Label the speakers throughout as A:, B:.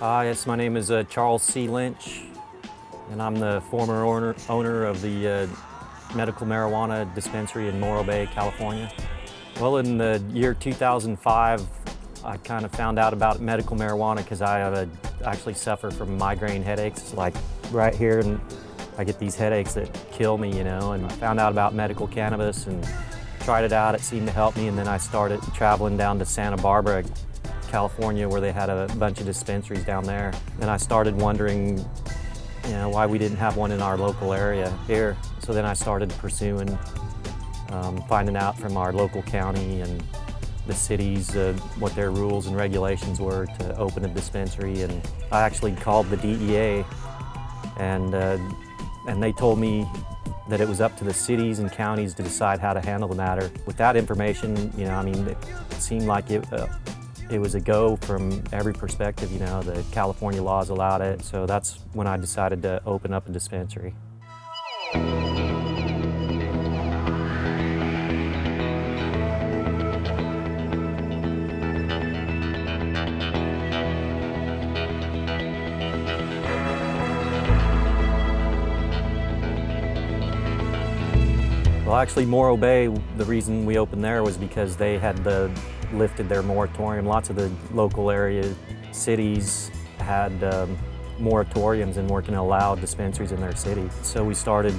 A: Yes, my name is Charles C. Lynch, and I'm the former owner of the medical marijuana dispensary in Morro Bay, California. Well, in the year 2005, I kind of found out about medical marijuana because I actually suffer from migraine headaches, like right here, and I get these headaches that kill me, and I found out about medical cannabis and tried it out. It seemed to help me, and then I started traveling down to Santa Barbara, California, where they had a bunch of dispensaries down there. And I started wondering, why we didn't have one in our local area here. So then I started pursuing, finding out from our local county and the cities what their rules and regulations were to open a dispensary. And I actually called the DEA, and they told me that it was up to the cities and counties to decide how to handle the matter. With that information, it seemed like it was a go from every perspective. The California laws allowed it, so that's when I decided to open up a dispensary. Well, actually, Morro Bay, the reason we opened there was because they had lifted their moratorium. Lots of the local area cities had moratoriums and weren't going to allow dispensaries in their city. So we started,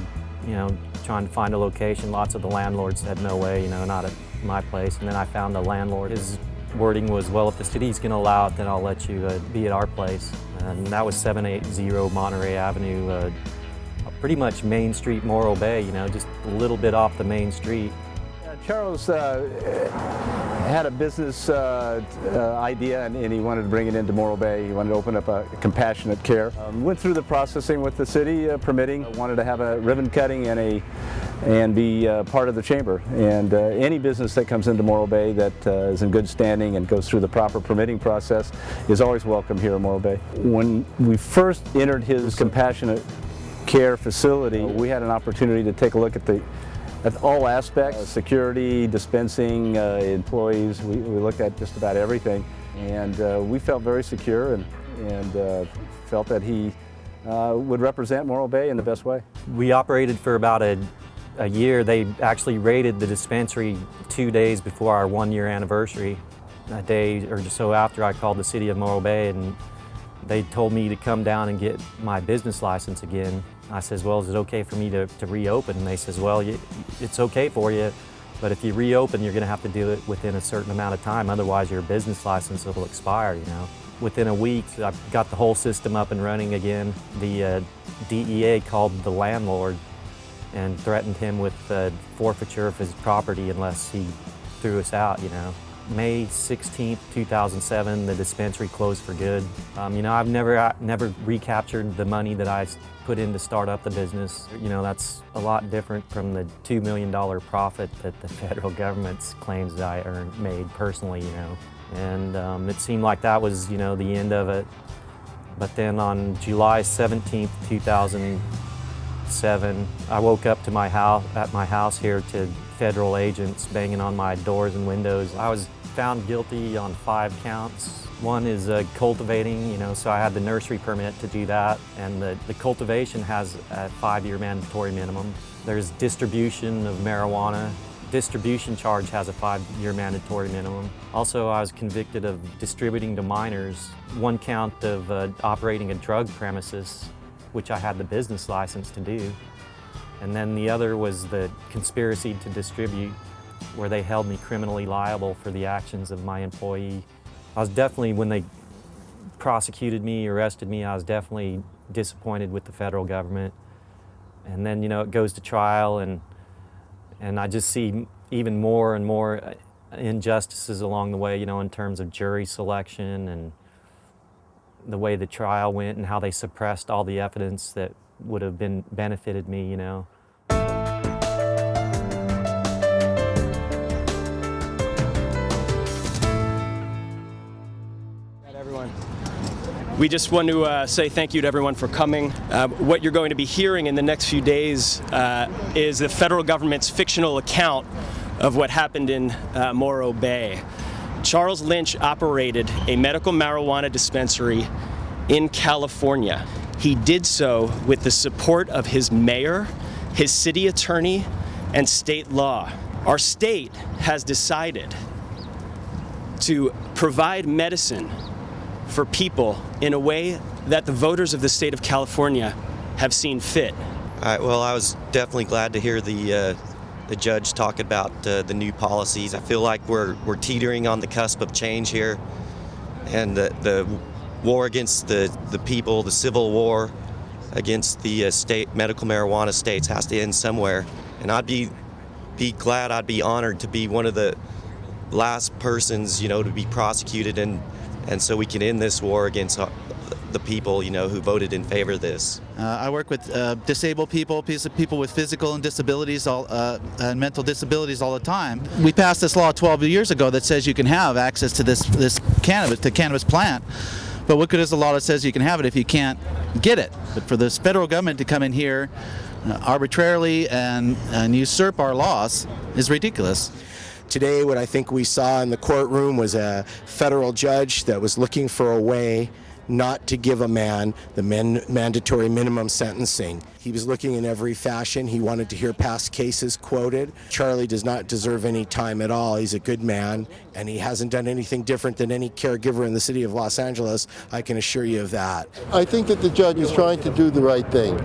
A: trying to find a location. Lots of the landlords said, no way, not at my place. And then I found a landlord. His wording was, well, if the city's going to allow it, then I'll let you be at our place. And that was 780 Monterey Avenue, pretty much Main Street, Morro Bay, just a little bit off the main street.
B: Charles had a business idea, and he wanted to bring it into Morro Bay. He wanted to open up a compassionate care. Went through the processing with the city, permitting. Wanted to have a ribbon cutting and be part of the chamber. And any business that comes into Morro Bay that is in good standing and goes through the proper permitting process is always welcome here in Morro Bay. When we first entered his compassionate care facility, we had an opportunity to take a look at all aspects, security, dispensing, employees. We looked at just about everything, and we felt very secure and felt that he would represent Morro Bay in the best way.
A: We operated for about a year. They actually raided the dispensary 2 days before our 1-year anniversary. A day or so after, I called the city of Morro Bay, and they told me to come down and get my business license again. I says, well, is it okay for me to reopen? And they says, well, it's okay for you, but if you reopen, you're gonna have to do it within a certain amount of time, otherwise your business license will expire, Within a week, I got the whole system up and running again. The DEA called the landlord and threatened him with forfeiture of his property unless he threw us out, May 16th, 2007, the dispensary closed for good. I've never recaptured the money that I put in to start up the business. That's a lot different from the $2 million profit that the federal government claims that I made personally, And it seemed like that was, the end of it. But then on July 17th, 2007, I woke up to my house here to federal agents banging on my doors and windows. I was found guilty on 5 counts. One is cultivating, so I had the nursery permit to do that, and the cultivation has a 5-year mandatory minimum. There's distribution of marijuana. Distribution charge has a 5-year mandatory minimum. Also, I was convicted of distributing to minors. 1 count of operating a drug premises, which I had the business license to do. And then the other was the conspiracy to distribute, where they held me criminally liable for the actions of my employee. I was definitely, when they prosecuted me, arrested me, I was definitely disappointed with the federal government. And then, it goes to trial, and I just see even more and more injustices along the way, in terms of jury selection and the way the trial went and how they suppressed all the evidence that would have benefited me,
C: We just want to say thank you to everyone for coming. What you're going to be hearing in the next few days is the federal government's fictional account of what happened in Morro Bay. Charles Lynch operated a medical marijuana dispensary in California. He did so with the support of his mayor, his city attorney, and state law. Our state has decided to provide medicine for people in a way that the voters of the state of California have seen fit.
D: Well, I was definitely glad to hear the judge talk about the new policies. I feel like we're teetering on the cusp of change here, and the war against the people, the civil war against the state medical marijuana states has to end somewhere. And I'd be glad, I'd be honored to be one of the last persons, to be prosecuted, and so we can end this war against the people, who voted in favor of this.
E: I work with disabled people with physical and disabilities, and mental disabilities all the time. We passed this law 12 years ago that says you can have access to this cannabis plant. But what good is the law that says you can have it if you can't get it? But for this federal government to come in here arbitrarily and usurp our laws is ridiculous.
F: Today, what I think we saw in the courtroom was a federal judge that was looking for a way not to give a man the mandatory minimum sentencing. He was looking in every fashion. He wanted to hear past cases quoted. Charlie does not deserve any time at all. He's a good man, and he hasn't done anything different than any caregiver in the city of Los Angeles. I can assure you of that.
G: I think that the judge is trying to do the right thing,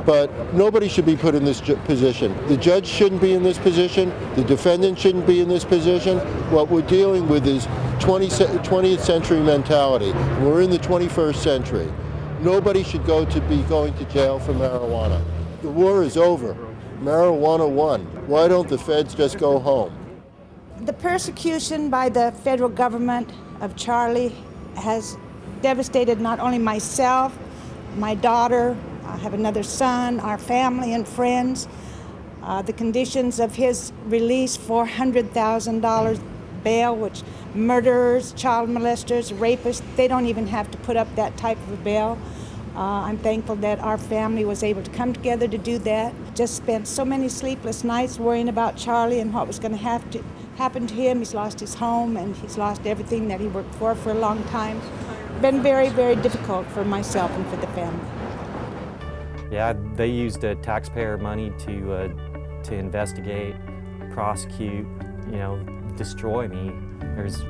G: but nobody should be put in this position. The judge shouldn't be in this position. The defendant shouldn't be in this position. What we're dealing with is 20th century mentality. We're in the 21st century. Nobody should be going to jail for marijuana. The war is over. Marijuana won. Why don't the feds just go home?
H: The persecution by the federal government of Charlie has devastated not only myself, my daughter, I have another son, our family and friends. The conditions of his release, $400,000 bail, which murderers, child molesters, rapists, they don't even have to put up that type of a bail. I'm thankful that our family was able to come together to do that. Just spent so many sleepless nights worrying about Charlie and what was going to happen to him. He's lost his home and he's lost everything that he worked for a long time. Been very, very difficult for myself and for the family.
A: Yeah, they used taxpayer money to investigate, prosecute, destroy me. There's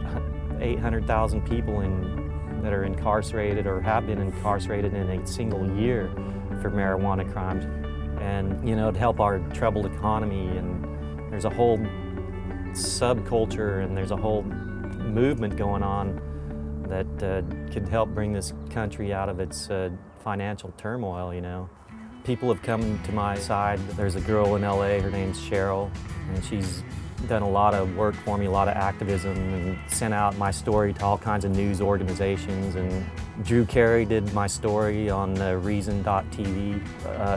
A: 800,000 people that are incarcerated or have been incarcerated in a single year for marijuana crimes. And, to help our troubled economy, and there's a whole subculture and there's a whole movement going on that could help bring this country out of its financial turmoil, People have come to my side. There's a girl in LA, her name's Cheryl, and she's done a lot of work for me, a lot of activism, and sent out my story to all kinds of news organizations. And Drew Carey did my story on Reason.tv.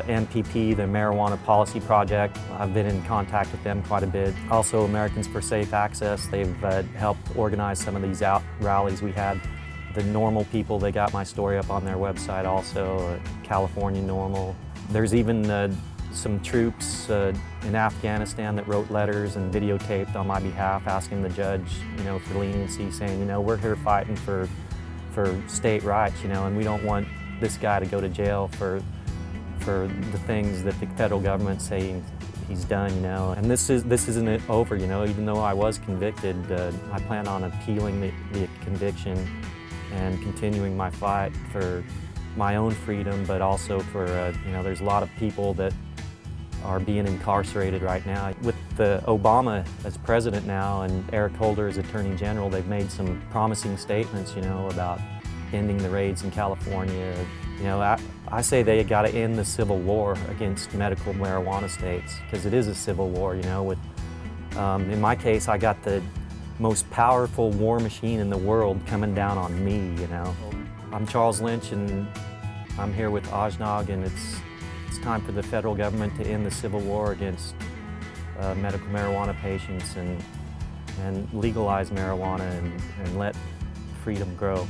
A: MPP, the Marijuana Policy Project, I've been in contact with them quite a bit. Also Americans for Safe Access, they've helped organize some of these rallies we had. The Normal people, they got my story up on their website also, California Normal. There's even some troops in Afghanistan that wrote letters and videotaped on my behalf asking the judge, for leniency, saying, we're here fighting for state rights, and we don't want this guy to go to jail for the things that the federal government's saying he's done, And this isn't over, even though I was convicted, I plan on appealing the conviction and continuing my fight for my own freedom, but also for, there's a lot of people that are being incarcerated right now. With Obama as president now and Eric Holder as Attorney General, they've made some promising statements, about ending the raids in California. I say they got to end the civil war against medical marijuana states, because it is a civil war, in my case, I got the most powerful war machine in the world coming down on me, I'm Charles Lynch, and I'm here with Ajnog, and it's time for the federal government to end the civil war against medical marijuana patients and legalize marijuana and let freedom grow.